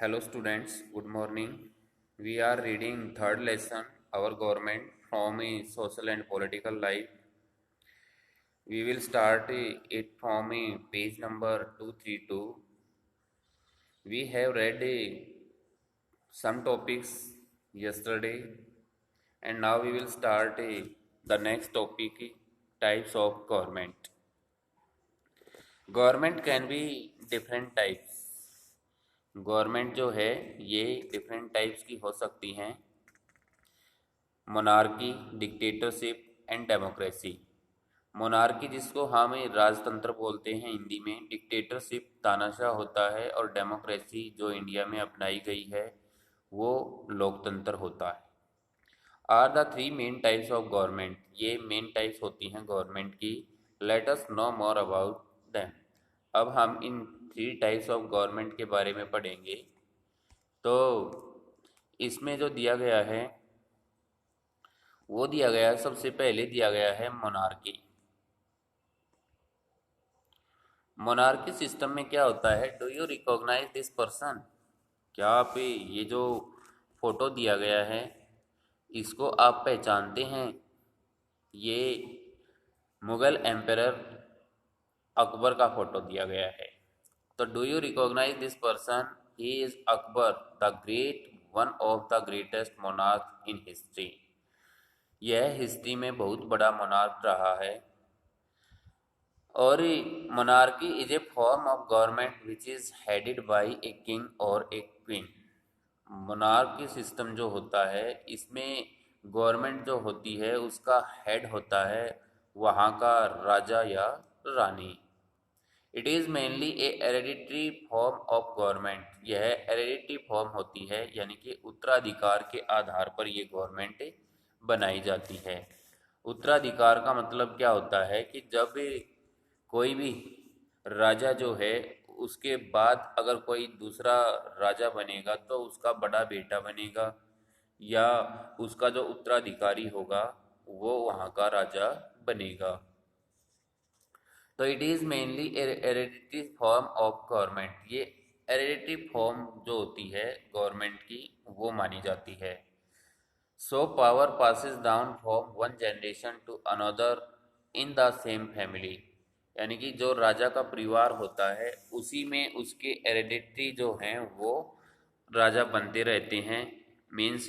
Hello students, good morning. We are reading third lesson, our government from a social and political life. We will start it from page number 232. We have read some topics yesterday and now we will start the next topic, types of government. Government can be different types. Government जो है ये different types की हो सकती हैं। Monarchy, dictatorship and democracy. Monarchy जिसको हम राजतंत्र बोलते हैं हिंदी में, डिक्टेटरशिप तानाशाह होता है और डेमोक्रेसी जो इंडिया में अपनाई गई है वो लोकतंत्र होता है। Are the three main types of government, ये मेन टाइप्स होती हैं गवर्नमेंट की। Let us know more about them. अब हम इन थ्री टाइप्स ऑफ गवर्नमेंट के बारे में पढ़ेंगे। तो इसमें जो दिया गया है वो दिया गया है, सबसे पहले दिया गया है मोनार्की। मोनार्की सिस्टम में क्या होता है, do you recognize this person? क्या आप ये जो फोटो दिया गया है इसको आप पहचानते हैं? ये मुगल एम्परर अकबर का फोटो दिया गया है। तो do you recognize this person? He is Akbar the great, one of the greatest monarch in history. यह हिस्ट्री में बहुत बड़ा मोनार्क रहा है। और monarchy is a form of government which is headed by a king और ए क्वीन। मोनार्की सिस्टम जो होता है इसमें गवर्नमेंट जो होती है उसका हेड होता है वहाँ का राजा या रानी। It is mainly a hereditary form of government. यह हेरेडिटरी फॉर्म होती है यानी कि उत्तराधिकार के आधार पर ये गवर्नमेंट बनाई जाती है। उत्तराधिकार का मतलब क्या होता है कि जब कोई भी राजा जो है उसके बाद अगर कोई दूसरा राजा बनेगा तो उसका बड़ा बेटा बनेगा या उसका जो उत्तराधिकारी होगा वो वहाँ का राजा बनेगा। तो it is mainly hereditary form of government. ये हेरेडिटरी फॉर्म जो होती है गवर्नमेंट की वो मानी जाती है। So power passes down from one generation to another in the same family. यानी कि जो राजा का परिवार होता है उसी में उसके हेरेडिटरी जो हैं वो राजा बनते रहते हैं। मीन्स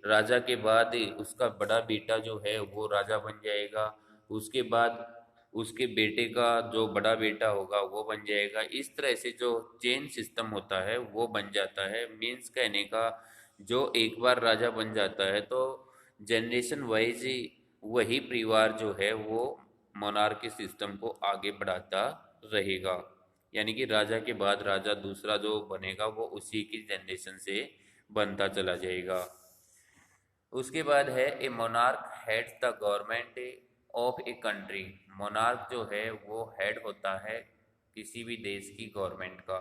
राजा के बाद उसका बड़ा बेटा जो है वो राजा बन जाएगा, उसके बाद उसके बेटे का जो बड़ा बेटा होगा वो बन जाएगा। इस तरह से जो चेन सिस्टम होता है वो बन जाता है। मीन्स कहने का जो एक बार राजा बन जाता है तो जनरेशन वाइज वही परिवार जो है वो मोनार्की सिस्टम को आगे बढ़ाता रहेगा। यानी कि राजा के बाद राजा दूसरा जो बनेगा वो उसी की जनरेशन से बनता चला जाएगा। उसके बाद है a monarch heads the government of a country. Monarch जो है वो हेड होता है किसी भी देश की गवर्नमेंट का।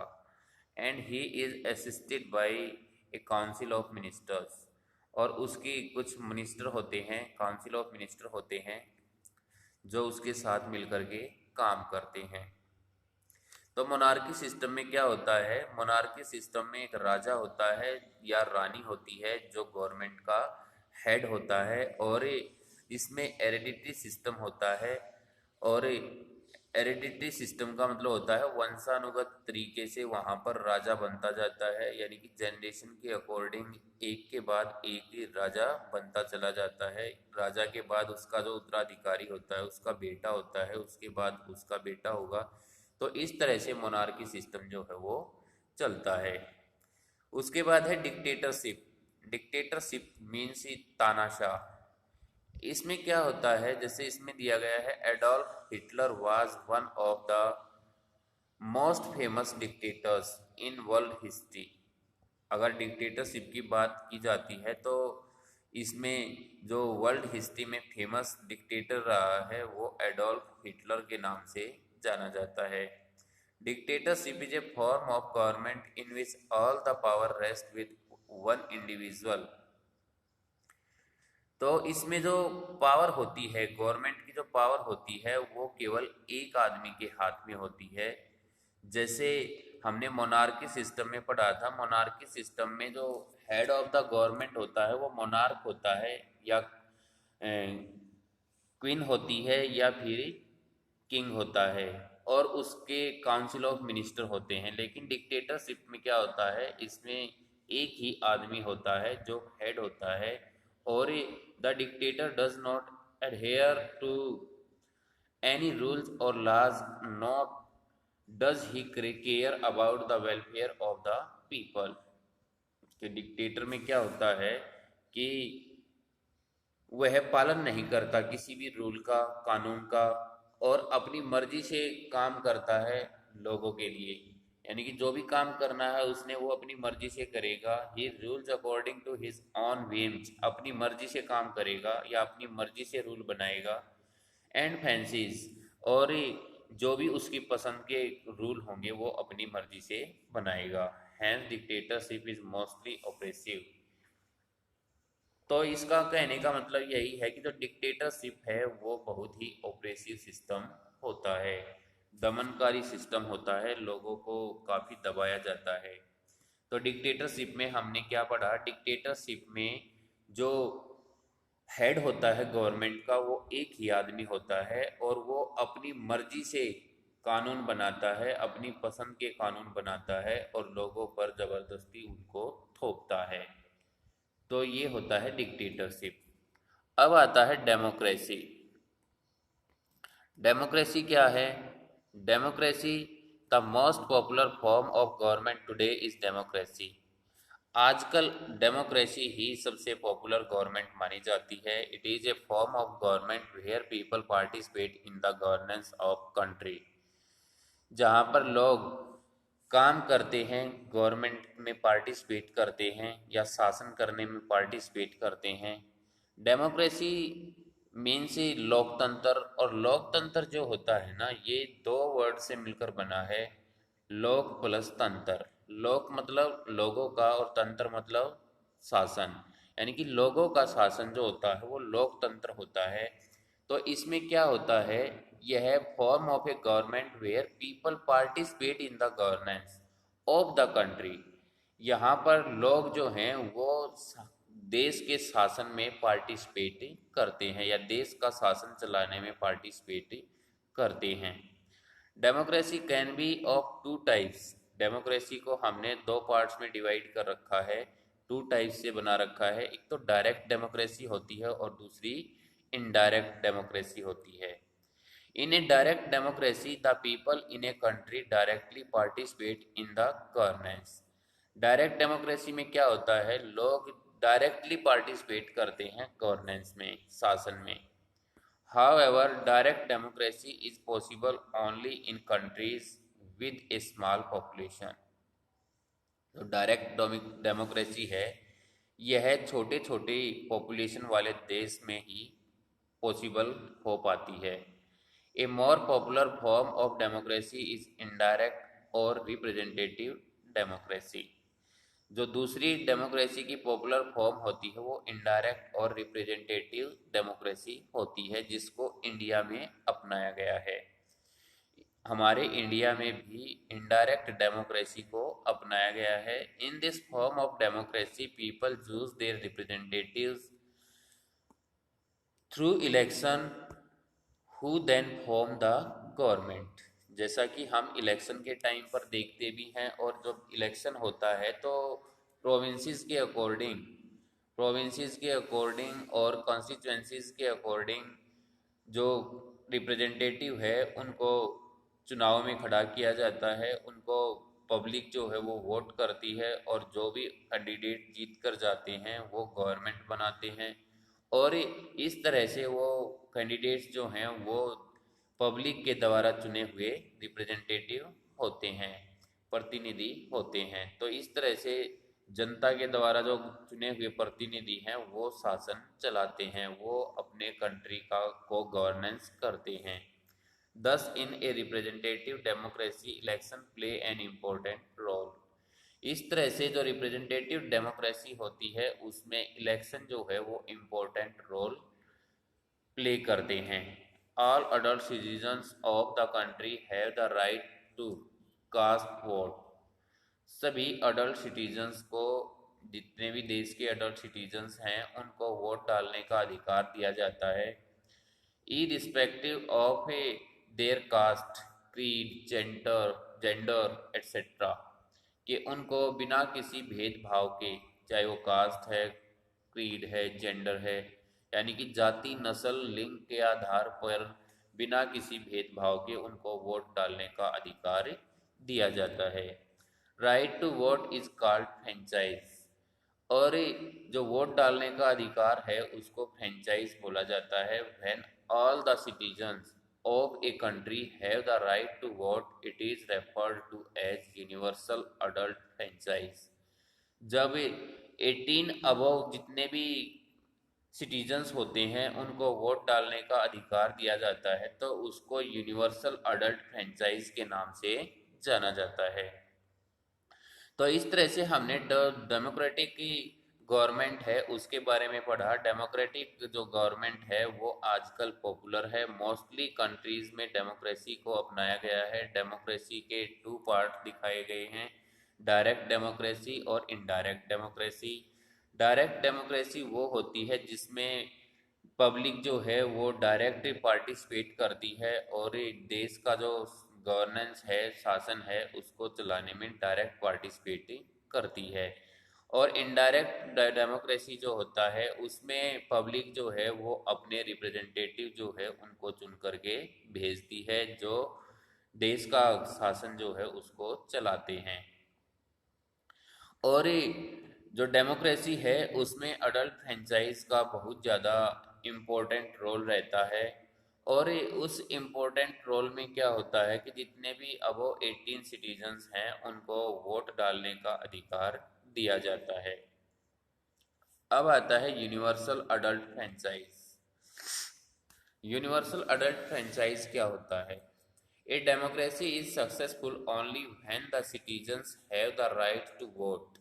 And he is assisted by A council of ministers. और उसकी कुछ मिनिस्टर होते हैं, काउंसिल ऑफ मिनिस्टर होते हैं जो उसके साथ मिलकर के काम करते हैं। तो मोनार्की सिस्टम में क्या होता है, मोनार्की सिस्टम में एक राजा होता है या रानी होती है जो गवर्नमेंट का हेड होता है और इसमें हेरेडिटरी सिस्टम होता है। और हेरेडिटरी सिस्टम का मतलब होता है वंशानुगत तरीके से वहाँ पर राजा बनता जाता है। यानी कि जनरेशन के अकॉर्डिंग एक के बाद एक ही राजा बनता चला जाता है। राजा के बाद उसका जो उत्तराधिकारी होता है उसका बेटा होता है, उसके बाद उसका बेटा होगा। तो इस तरह से मोनार्की सिस्टम जो है वो चलता है। उसके बाद है डिक्टेटरशिप। डिक्टेटरशिप मीन्स तानाशाह। इसमें क्या होता है, जैसे इसमें दिया गया है Adolf Hitler was one of the most famous dictators in world history. अगर डिक्टेटरशिप की बात की जाती है तो इसमें जो वर्ल्ड हिस्ट्री में फेमस डिक्टेटर रहा है वो एडोल्फ हिटलर के नाम से जाना जाता है। Dictatorship is a form of government in which all the power rest with one individual. तो इसमें जो पावर होती है, गवर्नमेंट की जो पावर होती है वो केवल एक आदमी के हाथ में होती है। जैसे हमने मोनार्की सिस्टम में पढ़ा था। मोनार्की सिस्टम में जो हेड ऑफ द गवर्नमेंट होता है वो मोनार्क होता है, या क्वीन होती है, या फिर किंग होता है, और उसके काउंसिल ऑफ मिनिस्टर होते हैं। लेकिन डिक्टेटरशिप में क्या होता है, इसमें एक ही आदमी होता है जो हेड होता है, और the dictator does not adhere to any rules or laws, not does he care about the welfare of the people। कि डिक्टेटर में क्या होता है कि वह पालन नहीं करता किसी भी रूल का, कानून का, और अपनी मर्जी से काम करता है लोगों के लिए। यानी कि जो भी काम करना है उसने वो अपनी मर्जी से करेगा। He rules according to his own whims, अपनी मर्जी से काम करेगा या अपनी मर्जी से रूल बनाएगा। एंड फैंसीज, और जो भी उसकी पसंद के रूल होंगे वो अपनी मर्जी से बनाएगा। Hence dictatorship is mostly oppressive. तो इसका कहने का मतलब यही है कि जो डिक्टेटरशिप है वो बहुत ही ऑपरेसिव सिस्टम होता है, दमनकारी सिस्टम होता है, लोगों को काफ़ी दबाया जाता है। तो डिक्टेटरशिप में हमने क्या पढ़ा, डिक्टेटरशिप में जो हेड होता है गवर्नमेंट का वो एक ही आदमी होता है, और वो अपनी मर्जी से कानून बनाता है, अपनी पसंद के कानून बनाता है, और लोगों पर ज़बरदस्ती उनको थोपता है। तो ये होता है डिक्टेटरशिप। अब आता है डेमोक्रेसी। डेमोक्रेसी क्या है? Democracy, the most popular form of government today is democracy. आजकल डेमोक्रेसी ही सबसे पॉपुलर गवर्नमेंट मानी जाती है। It is a form of government where people participate in the governance of country, जहाँ पर लोग काम करते हैं, गवर्नमेंट में पार्टिसिपेट करते हैं या शासन करने में पार्टिसिपेट करते हैं। डेमोक्रेसी मीन्स लोकतंत्र, और लोकतंत्र जो होता है ना, ये दो वर्ड से मिलकर बना है, लोक प्लस तंत्र। लोक मतलब लोगों का, और तंत्र मतलब शासन। यानी कि लोगों का शासन जो होता है वो लोकतंत्र होता है। तो इसमें क्या होता है, यह form of a government where people participate in the governance of the country. यहाँ पर लोग जो हैं वो देश के शासन में पार्टिसिपेट करते हैं, या देश का शासन चलाने में पार्टिसिपेट करते हैं। Democracy can be of two types. Democracy को हमने दो पार्ट्स में डिवाइड कर रखा है, टू टाइप्स से बना रखा है। एक तो डायरेक्ट डेमोक्रेसी होती है और दूसरी इनडायरेक्ट डेमोक्रेसी होती है। In a direct democracy the people in a country directly participate in the governance. Direct democracy में क्या होता है, लोग डायरेक्टली पार्टिसिपेट करते हैं गवर्नेंस में, शासन में। However, direct democracy is possible only in countries with a small population। जो डायरेक्ट डेमोक्रेसी है यह छोटे छोटे पॉपुलेशन वाले देश में ही पॉसिबल हो पाती है। A more popular form of democracy is indirect और रिप्रेजेंटेटिव डेमोक्रेसी। जो दूसरी डेमोक्रेसी की पॉपुलर फॉर्म होती है वो इनडायरेक्ट और रिप्रेजेंटेटिव डेमोक्रेसी होती है, जिसको इंडिया में अपनाया गया है। हमारे इंडिया में भी इनडायरेक्ट डेमोक्रेसी को अपनाया गया है। In this form of democracy people choose their representatives through election who then form the government. जैसा कि हम इलेक्शन के टाइम पर देखते भी हैं, और जब इलेक्शन होता है तो प्रोविंसेस के अकॉर्डिंग, और कॉन्स्टिट्यूंसीज के अकॉर्डिंग जो रिप्रेजेंटेटिव है उनको चुनाव में खड़ा किया जाता है। उनको पब्लिक जो है वो वोट करती है, और जो भी कैंडिडेट जीत कर जाते हैं वो गवर्नमेंट बनाते हैं। और इस तरह से वो कैंडिडेट्स जो हैं वो पब्लिक के द्वारा चुने हुए रिप्रेजेंटेटिव होते हैं, प्रतिनिधि होते हैं। तो इस तरह से जनता के द्वारा जो चुने हुए प्रतिनिधि हैं वो शासन चलाते हैं, वो अपने कंट्री का को गवर्नेंस करते हैं। Thus in a representative democracy election play an important role. इस तरह से जो रिप्रेजेंटेटिव डेमोक्रेसी होती है उसमें इलेक्शन जो है वो इम्पोर्टेंट रोल प्ले करते हैं। All adult citizens of the country have the right to cast vote. सभी अडल्ट सिटीजन्स को, जितने भी देश के अडल्ट सिटीजन्स हैं, उनको वोट डालने का अधिकार दिया जाता है, irrespective of their caste, creed, gender etc. कि उनको बिना किसी भेदभाव के, चाहे वो कास्ट है, क्रीड है, जेंडर है, यानी कि जाति, नस्ल, लिंग के आधार पर बिना किसी भेदभाव के उनको वोट डालने का अधिकार दिया जाता है। Right to vote is called franchise. और जो वोट डालने का अधिकार है उसको फ्रेंचाइज बोला जाता है। When all the citizens of a country have the right to vote it is referred to as universal adult franchise. जब 18 अबव जितने भी सिटीजन्स होते हैं उनको वोट डालने का अधिकार दिया जाता है, तो उसको यूनिवर्सल अडल्ट फ्रेंचाइज के नाम से जाना जाता है। तो इस तरह से हमने डेमोक्रेटिक की गवर्नमेंट है उसके बारे में पढ़ा। डेमोक्रेटिक जो गवर्नमेंट है वो आजकल पॉपुलर है। मोस्टली कंट्रीज में डेमोक्रेसी को अपनाया गया है। डेमोक्रेसी के टू पार्ट दिखाए गए हैं, डायरेक्ट डेमोक्रेसी और इनडायरेक्ट डेमोक्रेसी। डायरेक्ट डेमोक्रेसी वो होती है जिसमें पब्लिक जो है वो डायरेक्ट पार्टिसिपेट करती है और देश का जो गवर्नेंस है, शासन है, उसको चलाने में डायरेक्ट पार्टिसिपेट करती है। और इनडायरेक्ट डेमोक्रेसी जो होता है उसमें पब्लिक जो है वो अपने रिप्रेजेंटेटिव जो है उनको चुन करके भेजती है, जो देश का शासन जो है उसको चलाते हैं। और जो डेमोक्रेसी है उसमें अडल्ट फ्रेंचाइज का बहुत ज़्यादा इम्पोर्टेंट रोल रहता है। और उस इम्पोर्टेंट रोल में क्या होता है कि जितने भी अबव 18 सिटीजन्स हैं उनको वोट डालने का अधिकार दिया जाता है। अब आता है universal adult franchise. Universal adult franchise क्या होता है? A democracy is successful only when the citizens have the right to vote.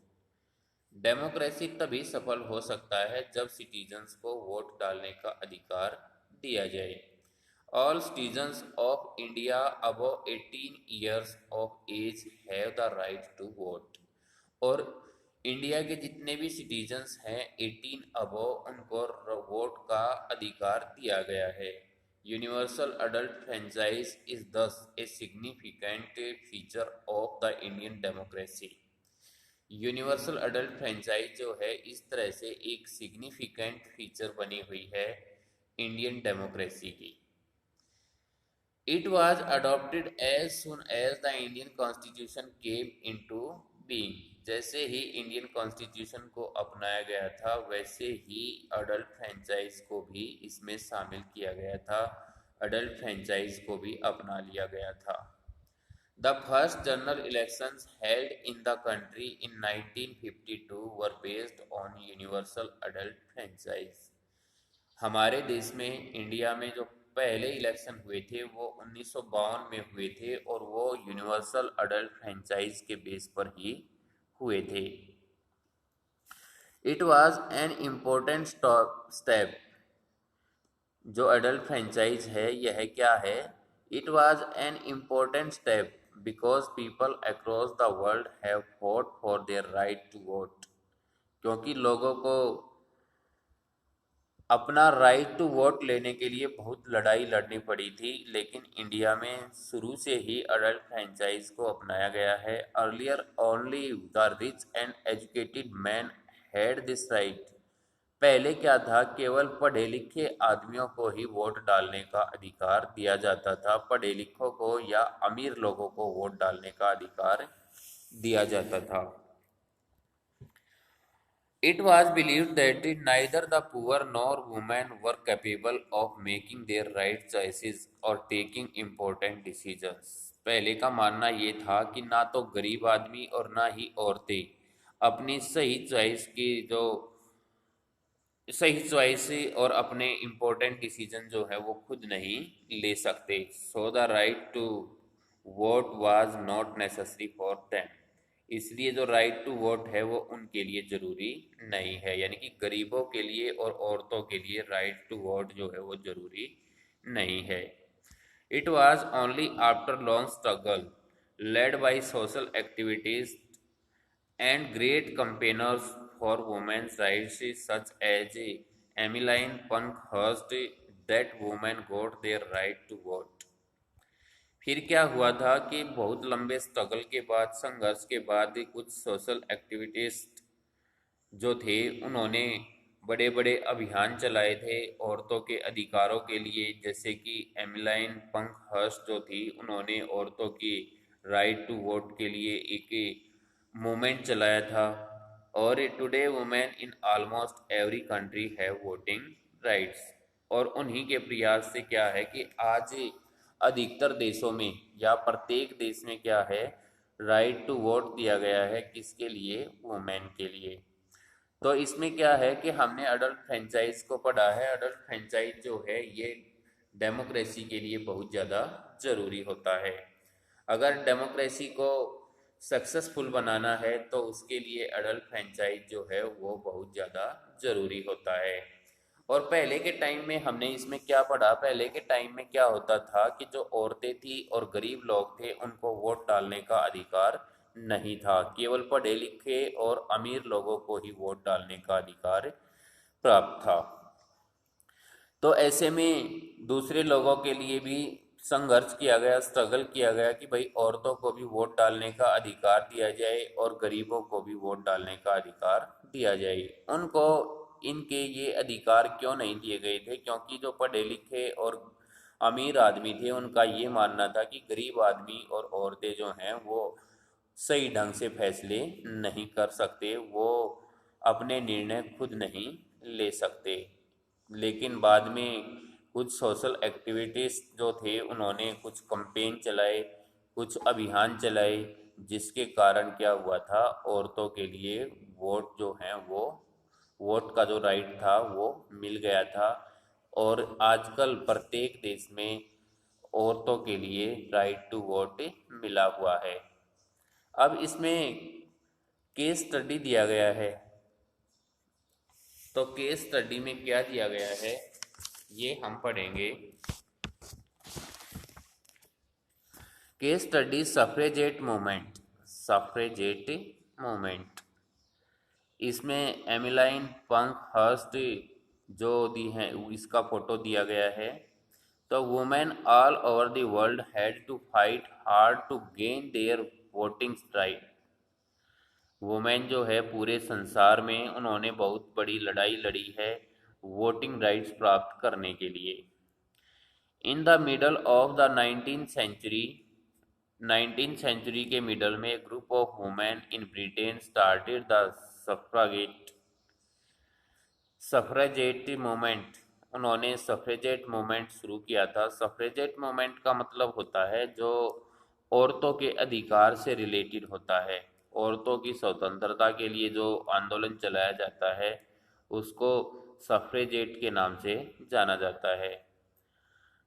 Democracy तभी सफल हो सकता है जब सिटीजन्स को वोट डालने का अधिकार दिया जाए। All citizens of India above 18 years of age have the right to vote. और इंडिया के जितने भी सिटीजन्स हैं 18 अबव, उनको वोट का अधिकार दिया गया है। यूनिवर्सल अडल्ट फ्रेंचाइज इज दस a significant feature of the Indian democracy. Universal adult franchise जो है इस तरह से एक सिग्निफिकेंट फीचर बनी हुई है इंडियन डेमोक्रेसी की। It was adopted as soon as the Indian constitution came into being. जैसे ही इंडियन कॉन्स्टिट्यूशन को अपनाया गया था वैसे ही अडल्ट फ्रेंचाइज को भी इसमें शामिल किया गया था, अडल्ट फ्रेंचाइज को भी अपना लिया गया था। The first general elections held in the country in 1952 were based on universal adult franchise। हमारे देश में, इंडिया में जो पहले इलेक्शन हुए थे वो 1952 में हुए थे और वो यूनिवर्सल अडल्ट फ्रेंचाइज के बेस पर ही हुए थे। It was an important step. जो अडल्ट फ्रेंचाइज है यह क्या है? It was an important step because people across the world have fought for their right to vote. क्योंकि लोगों को अपना राइट टू वोट लेने के लिए बहुत लड़ाई लड़नी पड़ी थी, लेकिन इंडिया में शुरू से ही अडल्ट फ्रेंचाइज को अपनाया गया है। Earlier only the rich and educated man had this right. पहले क्या था, केवल पढ़े लिखे आदमियों को ही वोट डालने का अधिकार दिया जाता था। पढ़े लिखों को या अमीर लोगों को वोट डालने का अधिकार दिया जाता था। It was believed that neither the poor nor women were capable of making their right choices or taking important decisions। पहले का मानना ये था कि ना तो गरीब आदमी और ना ही औरतें अपनी सही चॉइस और अपने इम्पोर्टेंट डिसीजन जो है वो खुद नहीं ले सकते। So the right to vote was not necessary for them. इसलिए जो राइट टू वोट है वो उनके लिए ज़रूरी नहीं है, यानी कि गरीबों के लिए और औरतों के लिए राइट टू वोट जो है वो ज़रूरी नहीं है। It was only after long struggle led by social activities and great campaigners for women's rights such as Emmeline Pankhurst that women got their right to vote। फिर क्या हुआ था कि बहुत लंबे स्ट्रगल के बाद, संघर्ष के बाद, कुछ सोशल एक्टिविटिस्ट जो थे उन्होंने बड़े बड़े अभियान चलाए थे औरतों के अधिकारों के लिए। जैसे कि एमिलाइन पंकहर्स्ट जो थी, उन्होंने औरतों की राइट टू वोट के लिए एक मूवमेंट चलाया था। और today women in almost every country have voting rights. और उन्हीं के प्रयास से क्या है कि आज अधिकतर देशों में या प्रत्येक देश में क्या है, राइट टू वोट दिया गया है। किसके लिए? वुमेन के लिए। तो इसमें क्या है कि हमने अडल्ट फ्रेंचाइज को पढ़ा है। अडल्ट फ्रेंचाइज जो है ये डेमोक्रेसी के लिए बहुत ज़्यादा ज़रूरी होता है। अगर डेमोक्रेसी को सक्सेसफुल बनाना है तो उसके लिए अडल्ट फ्रेंचाइज जो है वो बहुत ज़्यादा ज़रूरी होता है। और पहले के टाइम में हमने इसमें क्या पढ़ा, पहले के टाइम में क्या होता था कि जो औरतें थी और गरीब लोग थे उनको वोट डालने का अधिकार नहीं था। केवल पढ़े लिखे और अमीर लोगों को ही वोट डालने का अधिकार प्राप्त था। तो ऐसे में दूसरे लोगों के लिए भी संघर्ष किया गया, स्ट्रगल किया गया कि भाई औरतों को भी वोट डालने का अधिकार दिया जाए और गरीबों को भी वोट डालने का अधिकार दिया जाए। उनको इनके ये अधिकार क्यों नहीं दिए गए थे? क्योंकि जो पढ़े लिखे और अमीर आदमी थे उनका ये मानना था कि गरीब आदमी और औरतें जो हैं वो सही ढंग से फैसले नहीं कर सकते, वो अपने निर्णय खुद नहीं ले सकते। लेकिन बाद में कुछ सोशल एक्टिविटीज जो थे उन्होंने कुछ कंपेन चलाए, कुछ अभियान चलाए, जिसके कारण क्या हुआ था, औरतों के लिए वोट जो है वो, वोट का जो राइट था वो मिल गया था। और आजकल प्रत्येक देश में औरतों के लिए राइट टू वोट मिला हुआ है। अब इसमें केस स्टडी दिया गया है। तो केस स्टडी में क्या दिया गया है ये हम पढ़ेंगे। Case study suffragette movement. Suffragette movement, इसमें एमिलाइन पंकहर्स्ट जो दी है इसका फोटो दिया गया है। तो women all over the world had to fight hard to gain their voting right. Women जो है पूरे संसार में उन्होंने बहुत बड़ी लड़ाई लड़ी है वोटिंग राइट्स प्राप्त करने के लिए। In the middle of the 19th century के मिडल में group of women in Britain started the suffragette suffragette movement. उन्होंने सफ्रेजेट मूवमेंट शुरू किया था। सफ्रेजेट मूवमेंट का मतलब होता है जो औरतों के अधिकार से रिलेटेड होता है। औरतों की स्वतंत्रता के लिए जो आंदोलन चलाया जाता है उसको सफ्रेजेट के नाम से जाना जाता है।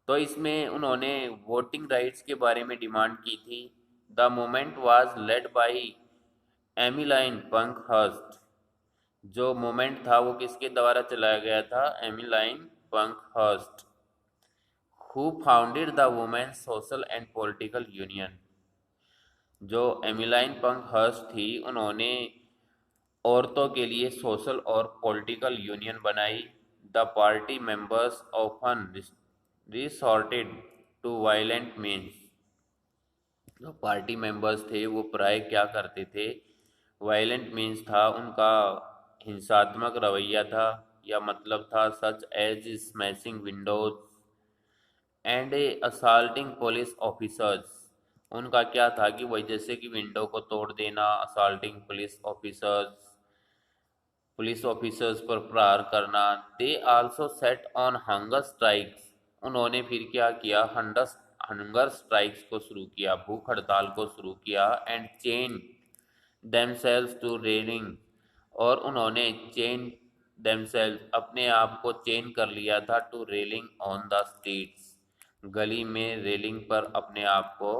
तो इसमें उन्होंने वोटिंग राइट्स के बारे में डिमांड की थी। The movement was led by Emmeline Pankhurst. जो मूवमेंट था वो किसके द्वारा चलाया गया था? Emmeline Pankhurst. Who founded the women social and political union. जो एमिलाइन पंकहर्स्ट थी उन्होंने औरतों के लिए सोशल और पॉलिटिकल यूनियन बनाई। The party members often resorted to violent means. जो पार्टी मेंबर्स थे वो प्राय क्या करते थे? वायलेंट मीन्स था उनका हिंसात्मक रवैया था, या मतलब था such as smashing windows and assaulting police officers. उनका क्या था कि वही जैसे कि विंडो को तोड़ देना, असाल्टिंग पुलिस ऑफिसर्स पर प्रहार करना। They also set on hunger strikes. उन्होंने फिर क्या किया? हंगर स्ट्राइक्स को शुरू किया, भूख हड़ताल को शुरू किया। And chain themselves to railing. और उन्होंने चेन देमसेल्स अपने आप को चेन कर लिया था to railing on the streets. गली में रेलिंग पर अपने आप को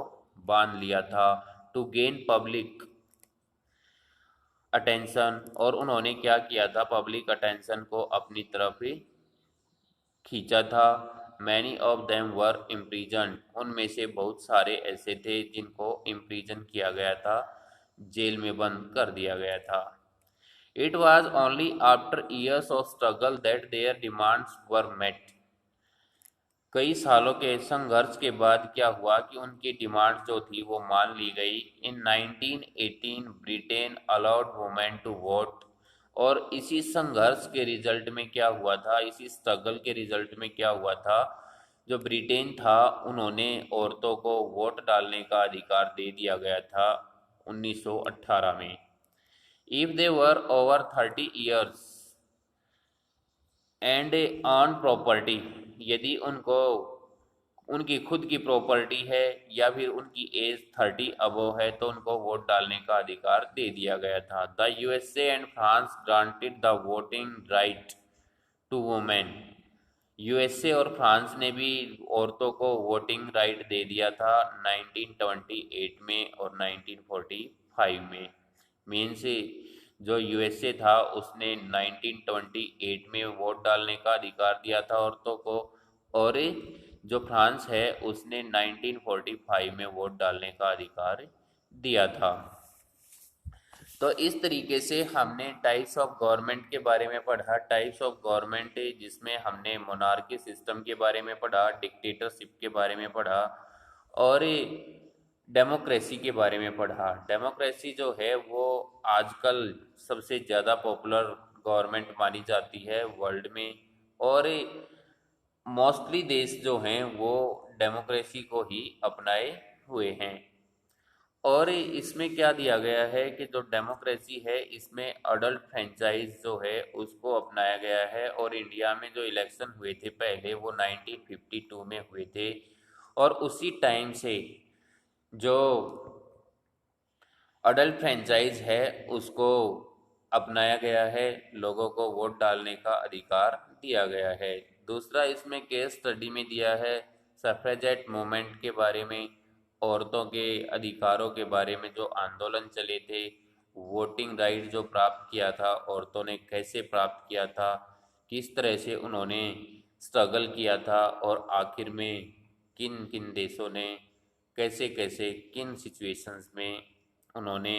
बांध लिया था। To gain public attention. और उन्होंने क्या किया था? पब्लिक अटेंशन को अपनी तरफ ही खींचा था। Many of them were impression. उनमें से बहुत सारे ऐसे थे जिनको इम्प्रीजन किया गया था। जेल में बंद कर दिया गया था। It was only after years of struggle that their demands were met. कई सालों के संघर्ष के बाद क्या हुआ कि उनकी डिमांड जो थी वो मान ली गई। In 1918 Britain allowed women to vote. और इसी संघर्ष के रिजल्ट में क्या हुआ था, इसी स्ट्रगल के रिजल्ट में क्या हुआ था, जो ब्रिटेन था उन्होंने औरतों को वोट डालने का अधिकार दे दिया गया था 1918 में। If they were over 30 years and on property, यदि उनको उनकी खुद की प्रॉपर्टी है या फिर उनकी एज 30 अबव है तो उनको वोट डालने का अधिकार दे दिया गया था। The USA and France granted the voting right to women. USA और फ्रांस ने भी औरतों को वोटिंग राइट दे दिया था 1928 में और 1945 में। मीन्स जो यूएसए था उसने 1928 में वोट डालने का अधिकार दिया था औरतों को, और जो फ्रांस है उसने 1945 में वोट डालने का अधिकार दिया था। तो इस तरीके से हमने टाइप्स ऑफ गवर्नमेंट के बारे में पढ़ा। टाइप्स ऑफ गवर्नमेंट जिसमें हमने मोनार्की सिस्टम के बारे में पढ़ा, डिक्टेटरशिप के बारे में पढ़ा और डेमोक्रेसी के बारे में पढ़ा। डेमोक्रेसी जो है वो आजकल सबसे ज़्यादा पॉपुलर गवर्नमेंट मानी जाती है वर्ल्ड में, और मोस्टली देश जो हैं वो डेमोक्रेसी को ही अपनाए हुए हैं। और इसमें क्या दिया गया है कि जो डेमोक्रेसी है इसमें अडल्ट फ्रेंचाइज जो है उसको अपनाया गया है। और इंडिया में जो इलेक्शन हुए थे पहले वो 1952 में हुए थे, और उसी टाइम से जो अडल्ट फ्रेंचाइज है उसको अपनाया गया है, लोगों को वोट डालने का अधिकार दिया गया है। दूसरा इसमें केस स्टडी में दिया है सफ्रेजेट मूवमेंट के बारे में, औरतों के अधिकारों के बारे में जो आंदोलन चले थे, वोटिंग राइट जो प्राप्त किया था औरतों ने कैसे प्राप्त किया था, किस तरह से उन्होंने स्ट्रगल किया था, और आखिर में किन किन देशों ने कैसे कैसे किन सिचुएशंस में उन्होंने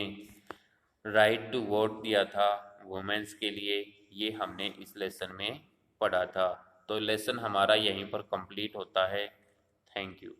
राइट टू वोट दिया था वुमेन्स के लिए, ये हमने इस लेसन में पढ़ा था। तो लेसन हमारा यहीं पर कंप्लीट होता है। Thank you.